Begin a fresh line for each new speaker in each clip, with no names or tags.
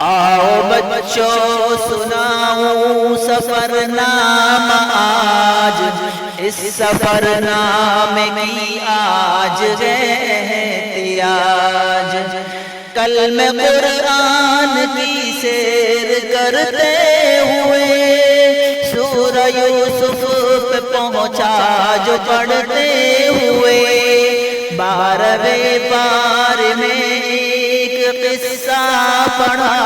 آؤ بچوں سناؤں سفر نامہ آج، اس سفر نامے کی آج ہے احتیاج۔ کل میں قرآن کی سیر کرتے ہوئے سورہ یوسف پہ پہنچا جو پڑھتے ہوئے، 12ویں پارے میں ایک قصہ پڑھا،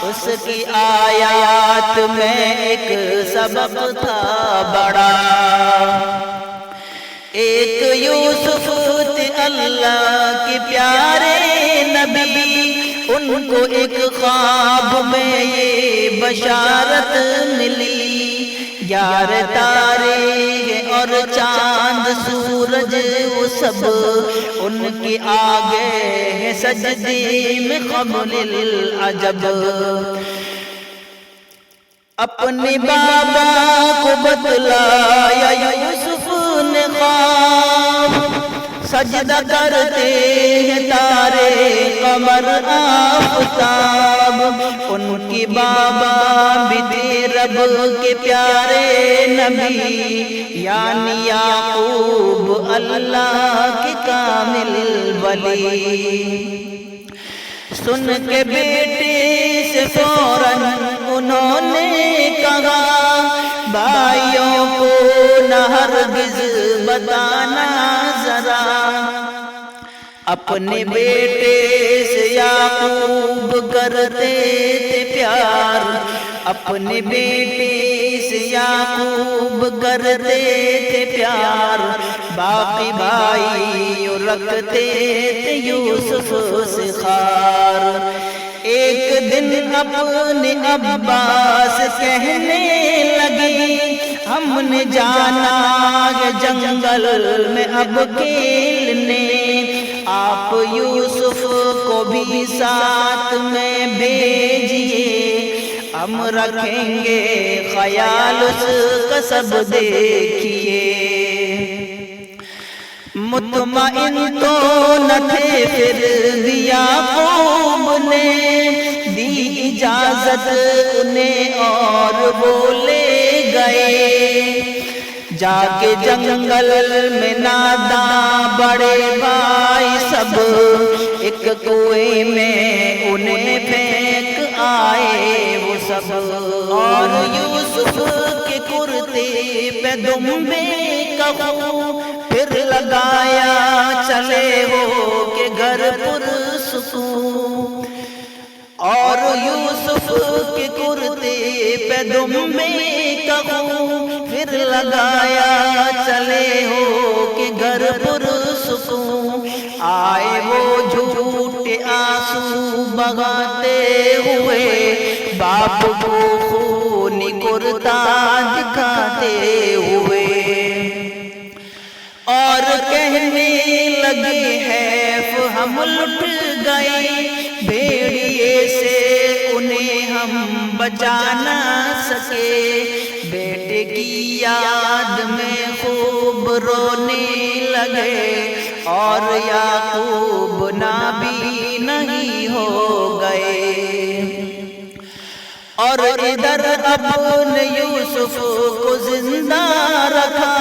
اس کی آیات میں ایک سبق تھا بڑا۔ ایک یوسف تھے اللہ کے پیارے نبی، ان کو ایک خواب میں یہ بشارت ملی، 11 تارے اور چاند سورج وہ سب ان کے آگے ہے سجدے میں قبل العجب۔ اپنے بابا کو بتلایا یوسف نے خواب، سجدہ کرتے ہیں تارے قمر آفتاب، ان کی بابا بھی تھے رب کے پیارے نبی، یعنی یعقوب اللہ کے کامل ولی۔ سن کے بیٹے سے فوراً انہوں نے کہا، بھائیوں کو نہ ہرگز بتانا ذرا، اپنے بیٹے سے یعقوب کرتے تھے پیار، اپنے بیٹے سے یعقوب کرتے تھے پیار، باقی بھائی رکھتے تھے یوسف سے خار۔ ایک دن اپنے ابا سے کہنے لگی، ہم نے جانا ہے جنگل میں اب کھیلنے، آپ یوسف کو بھی ساتھ میں بھیجیے، ہم رکھیں گے خیال اس کا سب دیکھیے۔ مطمئن تو نہ تھے پھر بھی یعقوب نے دی اجازت انہیں اور وہ لے گئے، جا کے جنگل میں ناداں بڑے بھائی سب ایک کنویں میں انہیں پھینک آئے وہ سب، اور یوسف کے کرتے پہ دمبے کا خون پھر لگایا چلے ہو کے گھر پرسکون، اور یوسف کے کرتے پہ دمبے کا خون پھر لگایا چلے ہو کے گھر پرسکون، آئے وہ جھوٹے آنسو بہاتے ہوئے باپ کو خونی کرتا دکھاتے ہوئے، اور کہنے لگے حیف ہم لٹ گئے، بھیڑیے سے انہیں ہم بچا نہ سکے، بیٹے کی یاد میں خوب رونے لگے، اور یعقوب نابی نہیں ہو گئے، اور ادھر اپنے یوسف کو زندہ رکھا،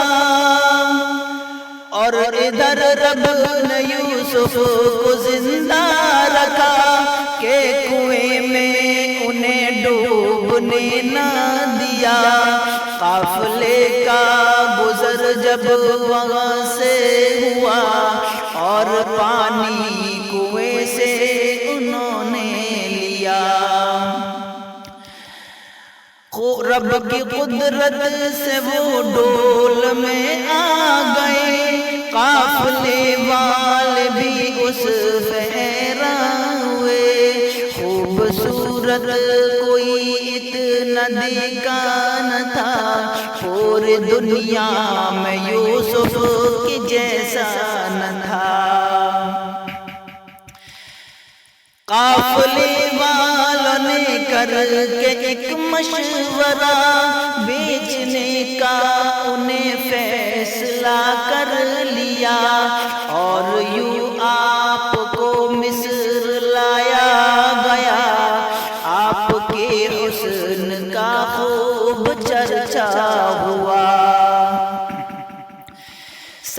اور ادھر رب نے یوسف کو زندہ رکھا کہ کنویں میں انہیں ڈوبنے نہ دیا، قافلے کا گزر جب وہاں سے ہوا، اور پانی کنویں سے انہوں نے لیا، رب کی قدرت سے وہ ڈول میں آ گئے، قافلے والے بھی اس پہ حیران ہوئے، خوبصورت کوئی اتنا دیکھا نہ تھا، پوری دنیا میں یوسف کے جیسا نہ تھا۔ قافلے والوں نے کر کے ایک مشورہ بیچنے کا انہیں فیصلہ کر لیا، اور یوں آپ کو مصر لایا گیا،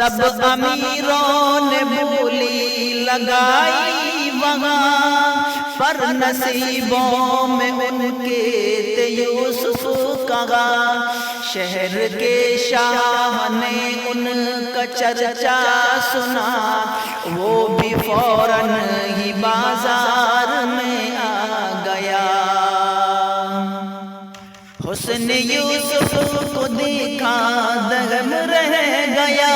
سب امیروں نے بولی لگائی وہاں، پر نصیبوں میں ان کے تھے یوسف کہا، شہر کے شاہ نے ان کا چرچا سنا، وہ بھی فوراً ہی بازار میں آ گیا۔ حسن یوسف کو دیکھا دہم رہ گیا،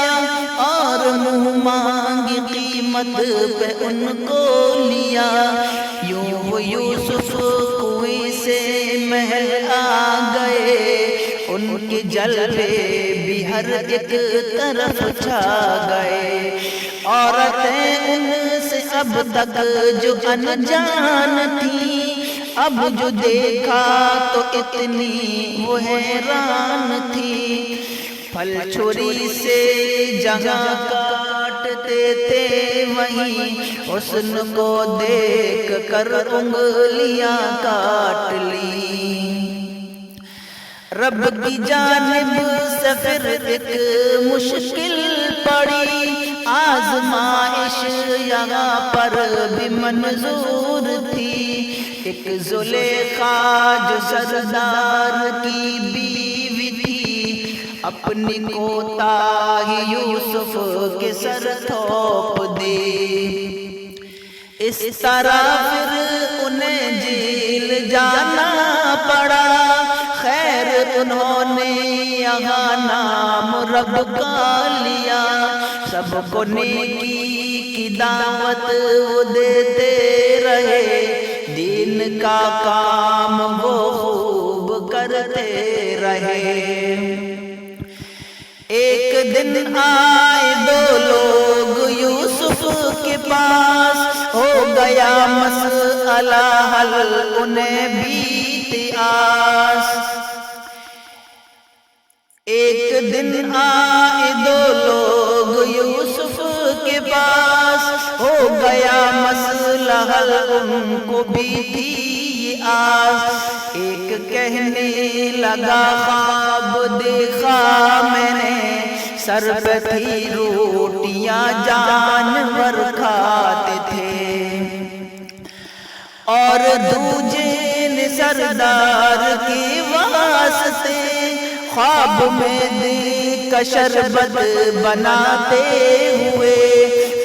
اور منہ مانگی قیمت پہ ان کو لیا۔ یوں وہ یوسف کنویں سے محل آ گئے، ان کے جلوے بھی ہر ایک طرف چھا گئے۔ عورتیں ان سے اب تک جو انجان تھی، اب جو دیکھا تو اتنی وہ حیران تھی۔ پھل چھری سے جہاں کاٹتے تھے وہیں حسن کو دیکھ کر انگلیاں کاٹ لی۔ رب کی جانب سے پھر ایک مشکل پڑی، آزمائش یہاں پر بھی منظور تھی۔ ایک زلیخا جو سردار کی بیوی تھی، اپنی کوتاہی یوسف کے سر تھوپ دی۔ اس طرح پھر انہیں جیل جانا پڑا، خیر انہوں نے یہاں نام رب کا لیا۔ سب کو نیکی کی دعوت وہ دیتے رہے، دین کا کام وہ خوب کرتے رہے۔ ایک دن آئے دو لوگ یوسف کے پاس، ہو گیا مسئلہ حل انہیں بھی تھی آس۔ ایک دن آئے دو لوگ یوسف کے پاس، ہو گیا مسئلہ حل ان کو بھی تھی یہ آس۔ ایک کہنے لگا خواب دیکھا میں نے، سر پہ تھی روٹیاں جانور کھاتے تھے، اور دوجے نے سردار کے واسطے خواب میں دل کا شربت بناتے ہوئے،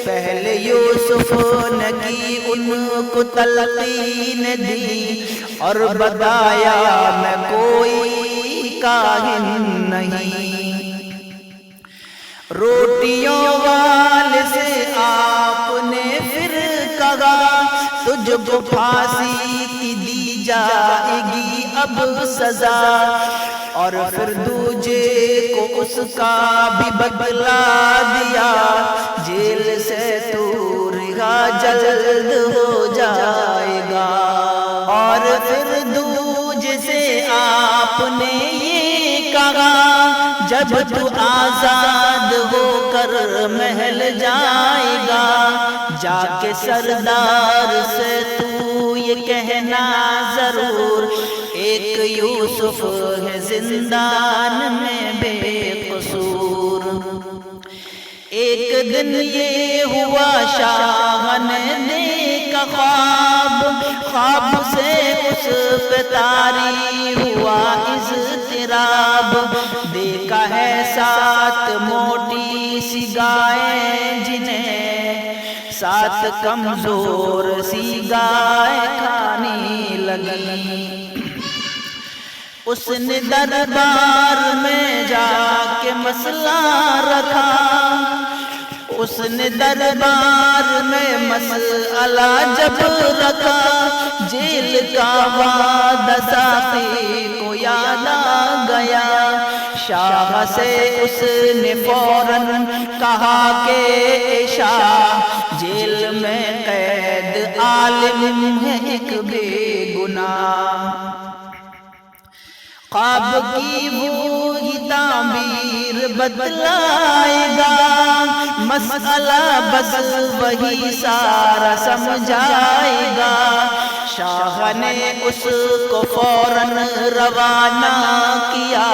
پہلے یوسف نے کی ان کو تلقین دی، اور بتایا میں کوئی کاہن نہیں۔ روٹیوں والے سے آپ نے پھر کہا، تجھ کو پھانسی کی دی جائے گی اب سزا، اور پھر دوجے کو اس کا بھی بدلہ دیا، جیل سے تو رہا جلد ہو جائے گا۔ اور پھر دوجے سے آپ نے یہ کہا، جب تو آزاد ہو کر محل جائے گا، جا کے سردار سے تو یہ کہنا ضرور، ایک یوسف ہے زندان میں بے قصور۔ ایک دن یہ ہوا شاہ نے دیکھا خواب، خواب سے اس پہ طاری ہوا اضطراب، دیکھا ہے 7 موٹی سی گائیں جنہیں 7 کمزور سی گائیں کھانے لگی۔ اس نے دربار میں جا کے مسئلہ رکھا، اس نے دربار میں مسئلہ جب رکھا، جیل کا وعدہ ساقی کو یاد آ گیا۔ شاہ سے اس نے فوراً کہا کہ اے شاہ، جیل میں قید عالم ہے ایک بے گناہ، خواب کی وہی تعبیر بتلائے گا، مسئلہ بس وہی سارا سمجھائے گا۔ شاہ نے اس کو فوراً روانہ کیا،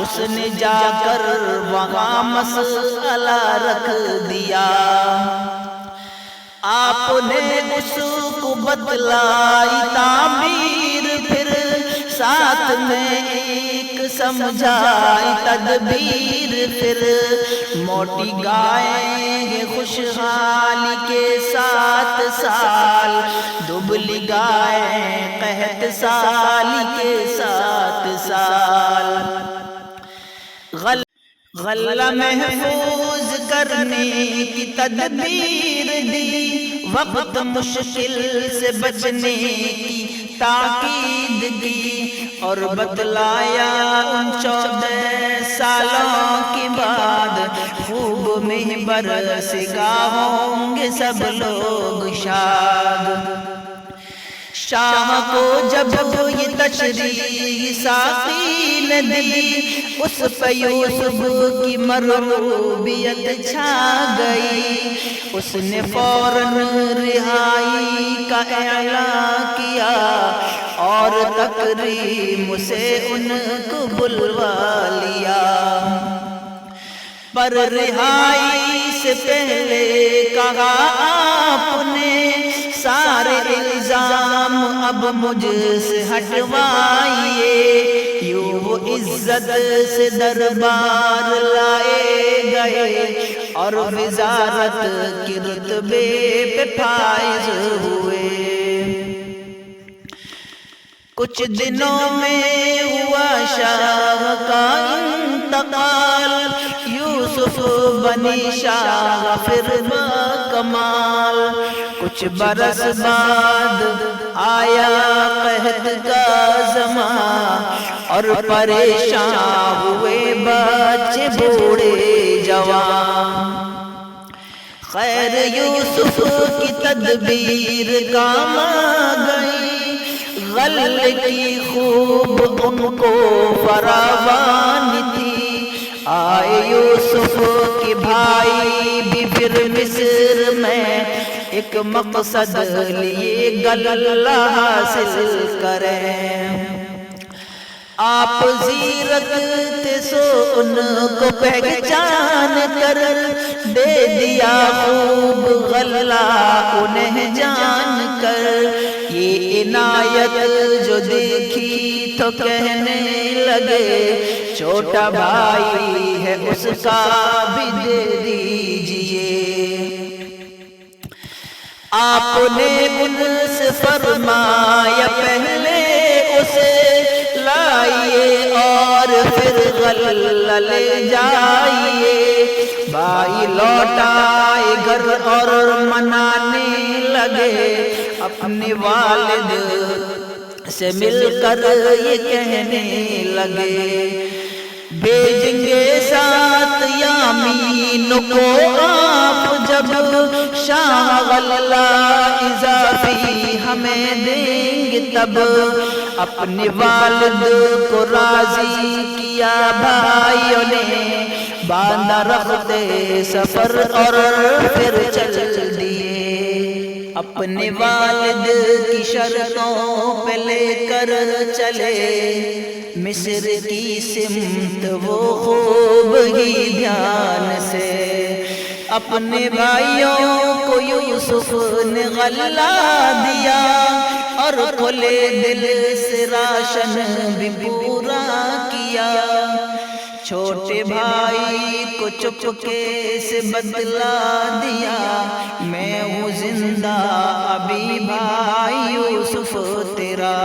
اس نے جا کر وہاں مسئلہ رکھ دیا۔ آپ نے اس کو بتلائی تعبیر، پھر ساتھ میں ایک سمجھائی تدبیر، پھر موٹی گائیں خوشحالی کے 7 سال، دبلی گائیں قحط سالی کے 7 سال۔ غلہ محفوظ کرنے کی تدبیر دی، وقت مشکل سے بچنے کی تاکید دی، اور بتلایا ان 14 سالوں کے بعد خوب محبر سے ہوں گے سب لوگ شاد۔ شاہ کو جب یہ تشریح ساقی نے دی، اس پہ یوسف کی مرغوبیت چھا گئی، اس نے فوراً رہائی کا اعلان کیا، اور تکریم سے ان کو بلوا لیا۔ پر رہائی سے پہلے کہا آپ نے، سارے الزام اب مجھ سے ہٹوائیے، یوں وہ عزت سے دربار لائے گئے، اور وزارت کے رتبے پہ فائز ہوئے۔ کچھ دنوں میں ہوا شاہ کا انتقال، یوسف بنی شاہ پھر کمال۔ کچھ برس بعد آیا قحط کا زمان، اور پریشان ہوئے بچے بوڑھے جوان۔ خیر یوسف کی تدبیر کام آ گئی، غلے کی خوب ان کو فراوان تھی۔ آئے یوسف کے بھائی بھی پھر مصر میں، ایک مقصد لیے غلہ حاصل کریں۔ آپ زیرت تھے سو ان کو پہچان کر، دے دیا خوب غلہ انہیں جان کر۔ یہ عنایت جو دیکھی تو کہنے لگے، چھوٹا بھائی ہے اس کا بھی دے دیجئے۔ آپ نے ان سے فرمایا پہلے اسے لائیے، اور پھر غلہ لے جائیے۔ بھائی لوٹائے گھر اور منانے لگے، اپنے والد سے مل کر یہ کہنے لگے، بھیجیں گے ساتھ یامین کو آپ، جب شاہ غلہ اضافی ہمیں دیں گے تب۔ اپنے والد کو راضی کیا بھائیوں نے، باندھا رختے سفر اور پھر چل دیے۔ اپنے والد کی شرطوں پہ لے کر چلے مصر کی سمت وہ خوب ہی دھیان سے۔ اپنے بھائیوں کو یوسف نے غلہ دیا، اور کھلے دل سے راشن بھی پورا کیا۔ چھوٹے بھائی کو چپکے سے بتلا دیا، میں ہوں زندہ ابھی بھائی یوسف تیرا۔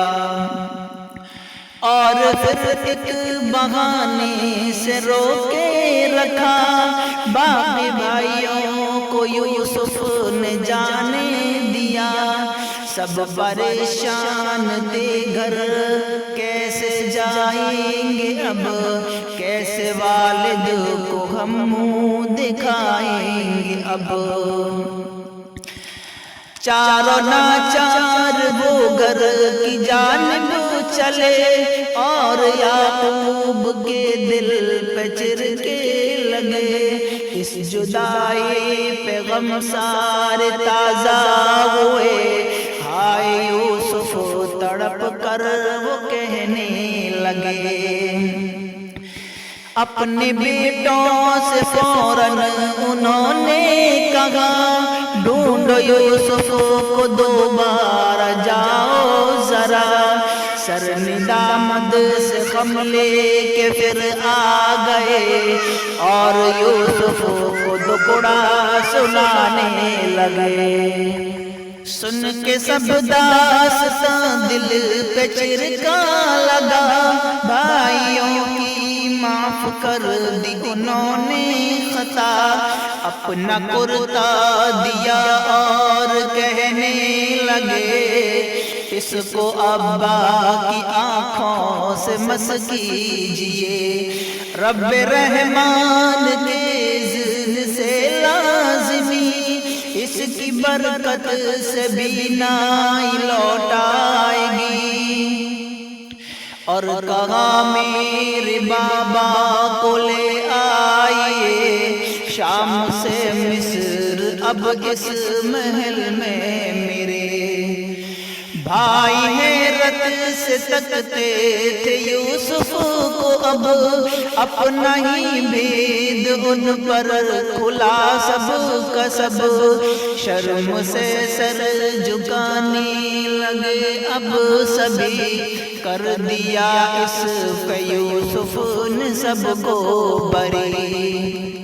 اور پھر ایک بہانے سے روکے رکھا، باقی بھائیوں کو یوسف نے جانے دیا۔ سب پریشان تھے گھر کیسے جائیں گے اب، کیسے والد کو ہم منہ دکھائیں گے اب۔ چاروں ناچار وہ گھر کی جانب چلے، اور یعقوب کے دل پہ چرکے لگے۔ اس جدائی پہ غم سارے تازہ ہوئے، ہائے یوسف تڑپ کر وہ کہنے لگے، اپنے بیٹوں سے فوراً انہوں نے کہا، ڈھونڈو یوسف کو دوبارہ جاؤ ذرا۔ سر ندامت سے غم لے کے پھر آ گئے اور یوسف کو دکڑا سنانے لگے۔ سن کے سب داستان دل پہ چرکا لگا، بھائیوں کی معاف کر دی انہوں نے خطا، اپنا کرتا دیا اور کہنے لگے، اس کو ابا کی آنکھوں سے مس کیجئے، رب رحمان کے اذن سے لازمی، اس کی برکت سے بینائی لوٹ آئے گی۔ اور کہا میرے بابا کو لے آئیے شام سے مصر، اب اس محل میں میرے بھائی حیرت سے تکتے تھے یوسف کو، اب اپنا ہی بھید ان پر کھلا سب کا سب، شرم سے سر جھکانے لگے اب سبھی، کر دیا اس پہ یوسف نے سب کو بری۔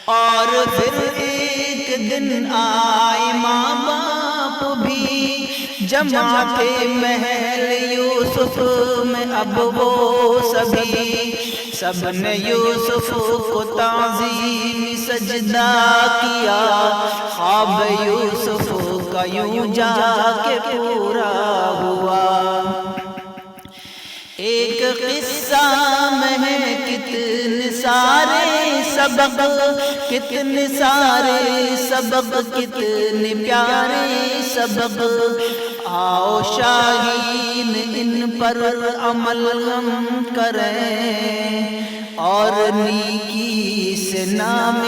اور پھر ایک دن آئے ماں باپ بھی، جمع تھے محل یوسف میں اب وہ سبھی، سب نے یوسف کو تعظیم سجدہ کیا، خواب یوسف کا یوں جا کے پورا ہوا۔ ایک قصہ میں ہے کتنے سارے سبق، کتنے سارے سبق، کتنے پیارے سبق، آؤ شاہین ان پر عمل ہم کریں، اور نیکی سے نام